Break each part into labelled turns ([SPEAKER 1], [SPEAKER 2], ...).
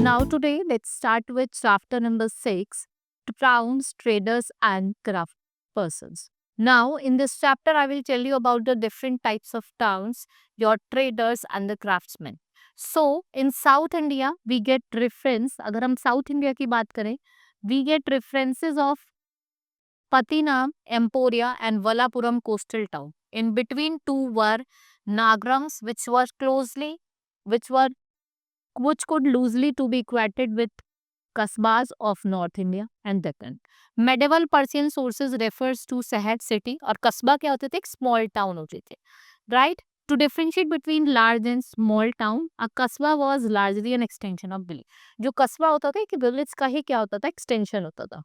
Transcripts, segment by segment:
[SPEAKER 1] Now, today, let's start with chapter number 6, towns, traders, and craft persons. Now, in this chapter, I will tell you about the different types of towns, your traders, and the craftsmen. So, in South India, we get reference, अगर हम South India की बात करें, we get references of Patinam, Emporia, and Valapuram coastal town. In between two were Nagrams, which were which could loosely to be equated with Kasbas of North India and Deccan. Medieval Persian sources refers to Sahad city और कस्बा क्या होते थे, एक small town होते थे, right? To differentiate between large and small town, a kasba was largely an extension of village. जो कस्बा होता था कि village का ही क्या होता था, extension होता था.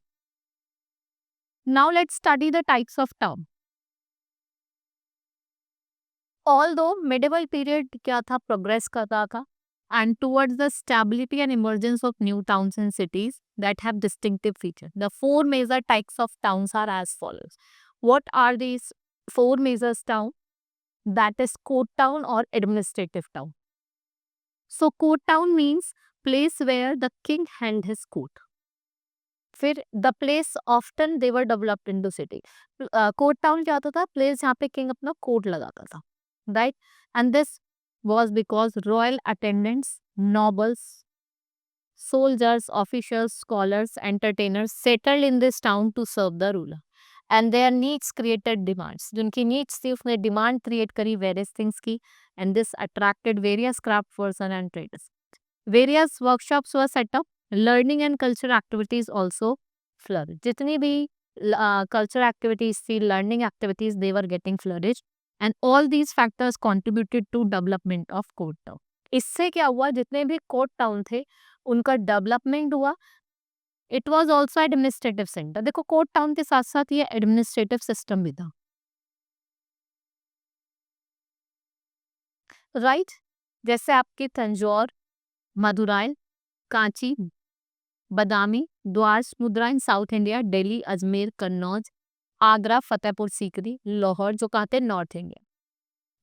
[SPEAKER 1] Now let's study the types of town. Although medieval period क्या था, progress करता था and towards the stability and emergence of new towns and cities that have distinctive features. The four major types of towns are as follows. What are these four major towns? That is court town or administrative town. So court town means place where the king held his court. फिर the place often they were developed into city. Court town क्या होता था, place जहाँ पे king अपना court लगाता था, right? And this was because royal attendants, nobles, soldiers, officials, scholars, entertainers settled in this town to serve the ruler. And their needs created demands. जिनकी needs थी उसने demand create करी various things की, and this attracted various craft person and traders. Various workshops were set up, learning and cultural activities also flourished. जितनी भी cultural activities थी, learning activities, they were getting flourished. And all these factors contributed to development of court town. इससे क्या हुआ, जितने भी court town थे उनका डेवलपमेंट हुआ. It was also administrative centre. देखो कोर्ट टाउन के साथ साथ ये एडमिनिस्ट्रेटिव सिस्टम भी था, राइट? जैसे आपके Tanjore, Madurai, Kanchi, Badami, Dwarasamudra in South India, Delhi, Ajmer, Kannauj, Agra, Fatehpur Sikri, Lahore जो कहते हैं north India.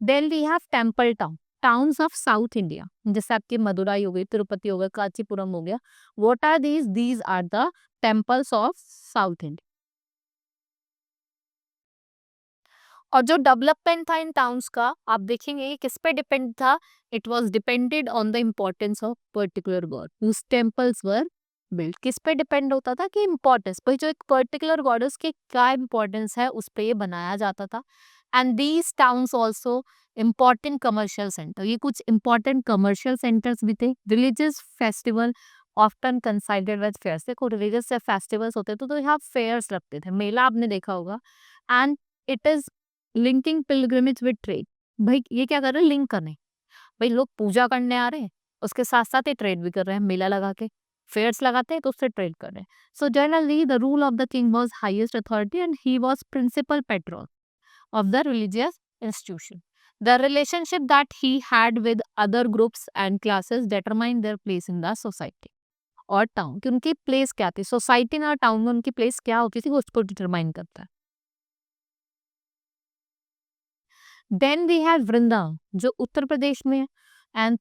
[SPEAKER 1] Then we have temple town, towns of South India, जैसे आपकी मदुराई हो गई, तिरुपति हो गया, कांचीपुरम हो गया. What are these are the temples of South India. और जो डेवलपमेंट था इन टाउन्स का, आप देखेंगे ये किस पे डिपेंड था. It was depended on the importance of particular god whose temples were built. किस पे डिपेंड होता था कि इम्पोर्टेंस, भाई जो एक पर्टिकुलर गॉड है उसकी क्या इम्पोर्टेंस है, उस पर ये बनाया जाता था. And these towns also important commercial centre, ये कुछ इम्पॉर्टेंट कमर्शियल सेंटर्स भी थे. Religious festival often considered with fairs. देखो रिलीजियस फेस्टिवल्स होते थे तो यहाँ फेयर्स लगते थे, मेला आपने देखा होगा. And it is linking pilgrimage with trade. भाई ये क्या कर रहे हैं, लिंक करने. भाई लोग पूजा करने आ रहे हैं, उसके साथ साथ ये ट्रेड भी कर रहे हैं, मेला लगा के फेयर्स लगाते हैं तो उससे ट्रेड कर रहे हैं. So generally the rule of the king was highest authority and he was principal patron of the religious institution. The relationship that he had with other groups and classes determined their place in the society और town कि उनकी place क्या थी, society और town में उनकी place क्या होती थी वो उसको डिटरमाइन करता है. देन वी हैव वृंदावन जो उत्तर प्रदेश में है, एंड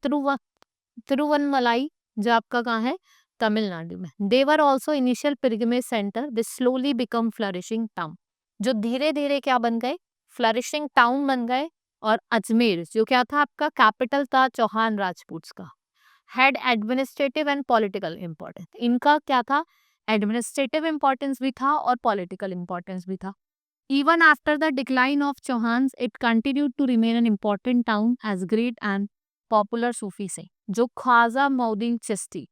[SPEAKER 1] तिरुवनमलाई जो आपका कहाँ है, तमिलनाडु में. They were also initial pilgrimage centre, this slowly become flourishing town, जो धीरे धीरे क्या बन गए, फ्लरिशिंग टाउन बन गए. और अजमेर जो क्या था आपका कैपिटल था चौहान राजपूत का, had administrative and political importance. इनका क्या था, एडमिनिस्ट्रेटिव इम्पोर्टेंस भी था और पॉलिटिकल इम्पोर्टेंस भी था. Even after the decline of Chauhans, it continued to remain an important town as great and popular Sufi saint. जो ख्वाजा मौदीन चिश्ती,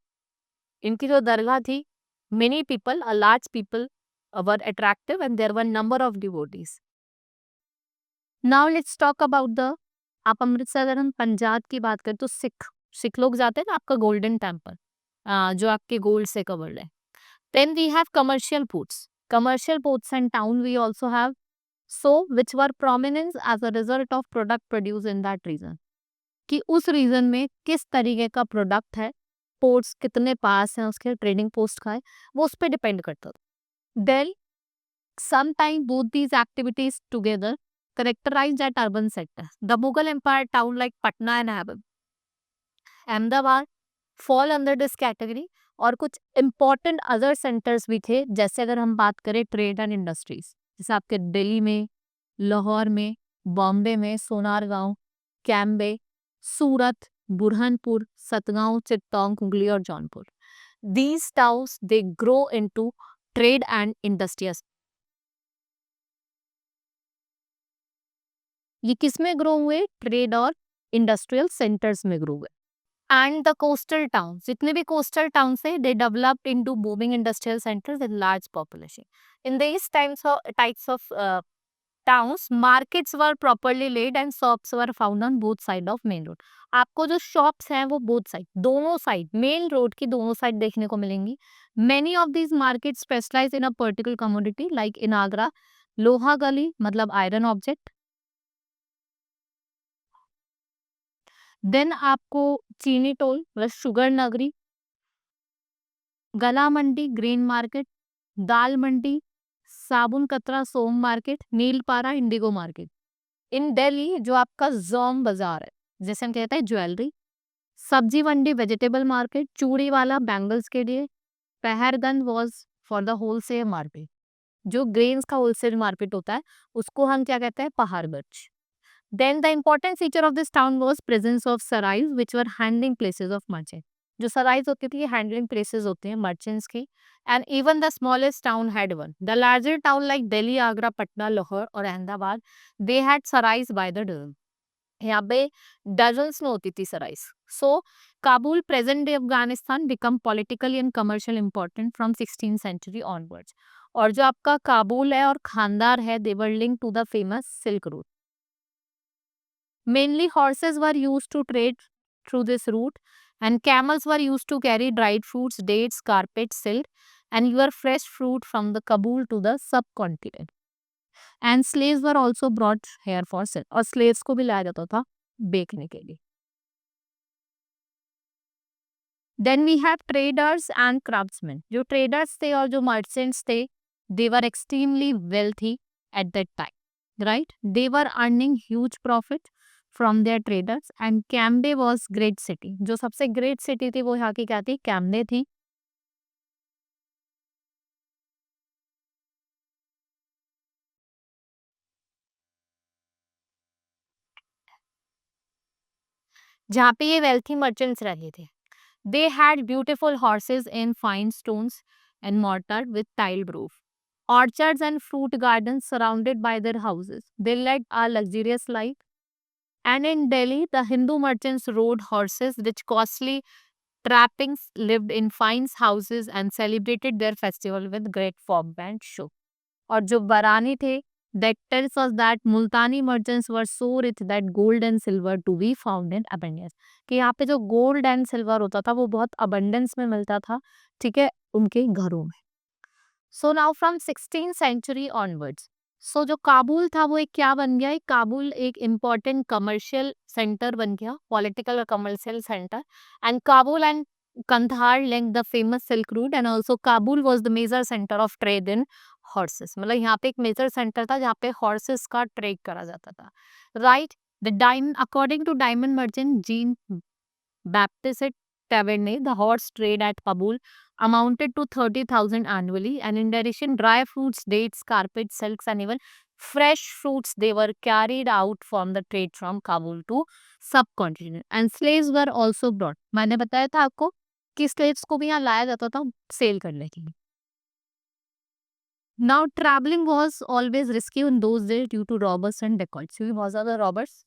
[SPEAKER 1] इनकी जो दरगाह थी, many people, a large people were attractive and there were number of devotees. Now let's talk about the, आप अमृतसर अगर हम पंजाब की बात करें तो सिख लोग जाते हैं ना आपका गोल्डन टेम्पल, जो आपके गोल्ड से कवर्ड है. Then we have commercial ports. Commercial ports and town we also have, so which were prominent as a result of product produced in that region. कि उस रीजन में किस तरीके का प्रोडक्ट है, पोर्ट्स कितने पास हैं उसके, ट्रेडिंग पोस्ट का है, वो उस पर डिपेंड करता था. Then Sometimes both these activities together characterized that urban sector. The Mughal Empire town like Patna and Ahmedabad fall under this category. और कुछ important other centers भी थे, जैसे अगर हम बात करें ट्रेड एंड इंडस्ट्रीज, जैसे आपके दिल्ली में, लाहौर में, बॉम्बे में, सोनारगांव, कैम्बे, सूरत, बुरहानपुर, सतगांव, चित्तौड़, हुगली और Jaunpur. These towns they grow into trade and industries. ये किस में ग्रो हुए? ट्रेड और इंडस्ट्रियल सेंटर्स में ग्रो हुए. एंड द कोस्टल टाउन, जितने भी कोस्टल टाउन है, they developed into booming industrial centres with large population. In this types of towns, markets were properly laid and shops were found on both side of main road. आपको जो shops हैं वो both side, दोनों side, main road की दोनों side देखने को मिलेंगी. Many of these markets specialize in a particular commodity, like in Agra, लोहा गली मतलब आयरन ऑब्जेक्ट. देन आपको चीनी टोल मतलब शुगर नगरी, गला मंडी ग्रेन मार्केट, दाल मंडी, साबुन कतरा सोम मार्केट, नीलपारा इंडिगो मार्केट. इन दिल्ली जो आपका जोम बाजार है, जैसे हम कहते हैं ज्वेलरी, सब्जी मंडी वेजिटेबल मार्केट, चूड़ी वाला बैंगल्स के लिए, Paharganj was for the wholesale market. जो ग्रेन्स का होलसेल मार्केट होता है उसको हम क्या कहते हैं? Paharganj. Then the important feature of this town was presence of sarais which were handling places of merchant. जो सराइज होती थी ये हैंडलिंग प्लेसेस होते हैं मर्चेंट्स की. And even the smallest town had one. The larger town like Delhi, Agra, Patna, Lahore और Ahmedabad, they had sarais by the dozen. यहाँ पे डजन्स में होती थी sarais. So Kabul present day Afghanistan become politically and commercial important from 16th century onwards. और जो आपका काबुल है और खानदार है, they were link to the famous silk route. Mainly horses were used to trade through this route, and camels were used to carry dried fruits, dates, carpets, silk, and your fresh fruit from the Kabul to the subcontinent. And slaves were also brought here for sale. और slaves को भी लाया जाता था बेचने के लिए. Then we have traders and craftsmen. जो traders थे और जो merchants थे, they were extremely wealthy at that time, right? They were earning huge profit from their traders, and Cambay was great city. जो सबसे great city थी वो यहाँ की क्या थी? कैम्बे थी. जहाँ पे ये wealthy merchants रहते थे. They had beautiful horses in fine stones and mortar with tiled roof. Orchards and fruit gardens surrounded by their houses. They led a luxurious life. And in Delhi, the Hindu merchants rode horses, rich costly trappings, lived in fine houses and celebrated their festival with great pomp and show. और जो बरानी थे, that tells us that Multani merchants were so rich that gold and silver to be found in abundance. कि यहाँ पे जो gold and silver होता था वो बहुत abundance में मिलता था, ठीक है, उनके घरों में. So now from 16th century onwards, so जो काबुल था वो एक क्या बन गया? एक काबुल एक इम्पॉर्टेंट कमर्शियल सेंटर बन गया, पॉलिटिकल और commercial centre. And Kabul and Kandahar link the famous silk route, and also Kabul was the major centre of trade in horses. मतलब यहाँ पे एक मेजर सेंटर था जहाँ पे हॉर्सेस का ट्रेड करा जाता था, right. The diamond according to diamond merchant Jean Baptiste Tavernet, the horse trade at Kabul amounted to 30,000 annually, and in addition, dry fruits, dates, carpets, silks, and even fresh fruits they were carried out from the trade from Kabul to subcontinent. And slaves were also brought. मैंने बताया था आपको कि slaves को भी यहाँ लाया जाता था सेल करने के लिए. Now traveling was always risky in those days due to robbers and dacoits. क्योंकि बहुत ज्यादा robbers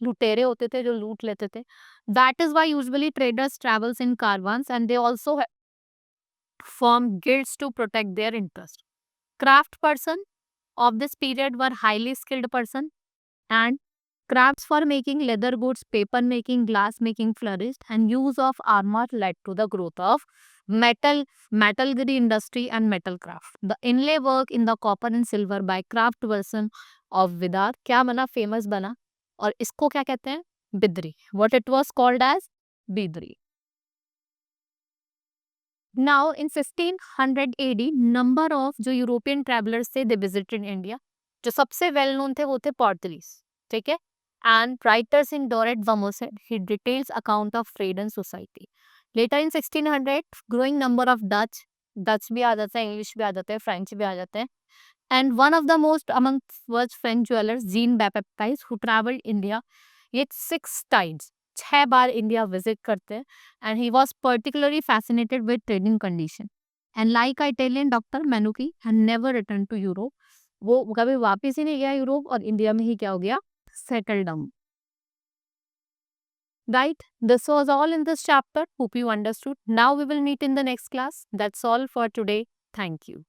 [SPEAKER 1] लुटेरे होते थे जो लूट लेते थे. That is why usually traders travels in caravans, and they also form guilds to protect their interest. Craft person of this period were highly skilled person, and crafts for making leather goods, paper making, glass making flourished, and use of armor led to the growth of metallery industry and metal craft. The inlay work in the copper and silver by craft person of Vidar क्या बना? Famous बना. और इसको क्या कहते हैं? Bidri. What it was called as Bidri. Now in 1600 AD number of जो European travellers थे दे विजिटेड इंडिया. जो सबसे वेल नोन थे वो थे पोर्टुगीज. ठीक है. एंड राइटर्स इन डोरेट वमोसेट he details account of trade and society. Later in 1600 growing number of Dutch भी आ जाता है, इंग्लिश भी आ जाते हैं, फ्रेंच भी आ जाते हैं. And one of the most among was French jewellers gene baptise who travelled India. ये 6 टाइम्स, 6 बार इंडिया विजिट करते हैं. And he was particularly fascinated with trading condition. And like Italian doctor Menuki had never returned to Europe. वो कभी वापस ही नहीं गया Europe और India में ही क्या हो गया, settle down. Right? This was all in this chapter. Hope you understood. Now we will meet in the next class. That's all for today. Thank you.